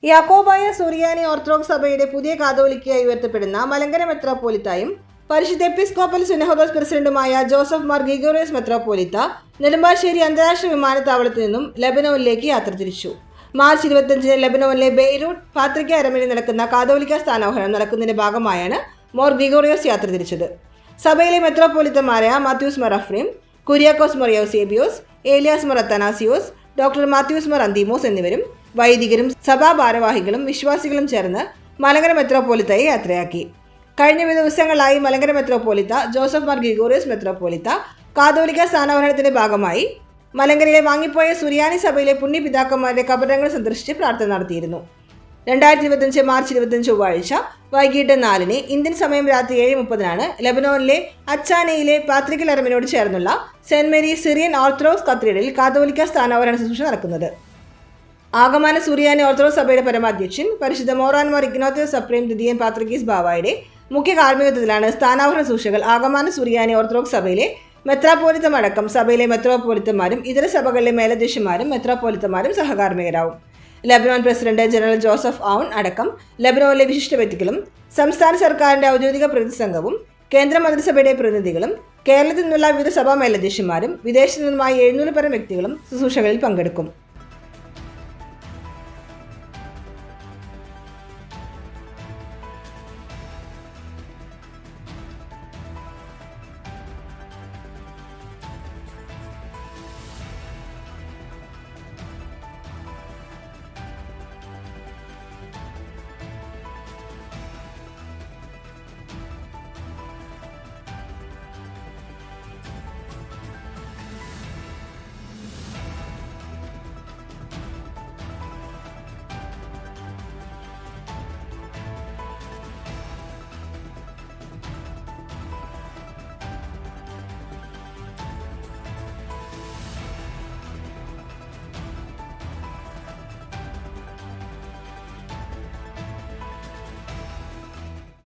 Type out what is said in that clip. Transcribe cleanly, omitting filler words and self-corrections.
യാക്കോബായ സുറിയാനി orthodox സഭയുടെ പുതിയ കാതോലിക്കയായി ഉയർത്തപ്പെടുന്ന മലങ്കര മെത്രാപ്പോലിത്തായും പരിശുദ്ധ എപ്പിസ്കോപ്പൽ സുനഹദോസ് പ്രസിഡന്റുമായ ജോസഫ് മാർ ഗ്രിഗോറിയോസ് മെത്രാപ്പോലിത്ത നെടുമ്പാശ്ശേരി അന്താരാഷ്ട്ര വിമാനത്താവളത്തിൽ നിന്നും ലെബനോനിലേക്ക് യാത്ര തിരിച്ചു. മാർച്ച് 25 ലെബനോനിലെ ബെയ്റൂട്ട് പാത്രിക അരമനയിൽ നടക്കുന്ന കാതോലിക്ക സ്ഥാനാരോഹണം നടക്കുന്നതിന്റെ ഭാഗമായാണ് മോർ ഗ്രിഗോറിയോസ് യാത്ര തിരിച്ചത്. സഭയിലെ മെത്രാപ്പോലിത്തമാരായ മാത്യൂസ് മർ അഫ്രീം, കുര്യാക്കോസ് മർ യൗസേബിയോസ്, ഏലിയാസ് മർ അത്തനാസിയോസ്, ഡോക്ടർ മാത്യൂസ് മർ അന്തീമോസ് എന്നിവരും വൈദികരും സഭാ ഭാരവാഹികളും വിശ്വാസികളും ചേർന്ന് മലങ്കര മെത്രാപ്പോലിത്തയെ യാത്രയാക്കി. കഴിഞ്ഞ ദിവസങ്ങളായി മലങ്കര മെത്രാപ്പോലിത്ത ജോസഫ് മാർ ഗ്രിഗോറിയോസ് മെത്രാപ്പോലിത്ത കാതോലിക്ക സ്ഥാനാരോഹണത്തിന്റെ ഭാഗമായി മലങ്കരയിലെ വാങ്ങിപ്പോയ സുറിയാനി സഭയിലെ പുണ്യപിതാക്കന്മാരുടെ കബറിടങ്ങൾ സന്ദർശിച്ച് പ്രാർത്ഥന നടത്തിയിരുന്നു. 2025 മാർച്ച് 25 ചൊവ്വാഴ്ച വൈകിട്ട് 4 ഇന്ത്യൻ സമയം രാത്രി 7:30 ലെബനോനിലെ അച്ചാനയിലെ പാത്രിക്കൽ അരമനയോട് ചേർന്നുള്ള സെന്റ് മേരി സിറിയൻ ഓർത്തഡോക്സ് കത്തീഡ്രലിൽ കാതോലിക്ക സ്ഥാനാരോഹണ ശുശ്രൂഷ നടക്കുന്നത്. ആഗമാന സുറിയാനി ഓർത്തഡോക്സ് സഭയുടെ പരമാധ്യക്ഷൻ പരിശുദ്ധ മോറാൻമാർ ഇഗ്നാത്തിയോസ് സപ്രീം ദ്വിതീയൻ പാത്രിക്കീസ് ബാവായുടെ മുഖ്യ കാർമ്മികത്വത്തിലാണ് സ്ഥാനാരോഹണ ശുശ്രൂഷകൾ ആഗമാന സുറിയാനി ഓർത്തഡോക്സ് സഭയിലെ മെത്രാപ്പോലിത്തമടക്കം സഭയിലെ മെത്രാപ്പോലിത്തമാരും ഇതര സഭകളിലെ മേലധ്യക്ഷന്മാരും മെത്രാപ്പോലിത്തമാരും സഹകാർമ്മികരാവും. Lebanon president general Joseph Aoun അടക്കം ലെബനോനിലെ വിശിഷ്ട വ്യക്തികളും സംസ്ഥാന സർക്കാരിന്റെ ഔദ്യോഗിക പ്രതിനിധിസംഘവും കേന്ദ്ര മന്ത്രിസഭയുടെ പ്രതിനിധികളും കേരളത്തിൽ നിന്നുള്ള വിവിധ സഭാ മേലധ്യക്ഷന്മാരും വിദേശത്തു നിന്നുമായി 700 പരം വ്യക്തികളും ശുശ്രൂഷകളിൽ പങ്കെടുക്കും.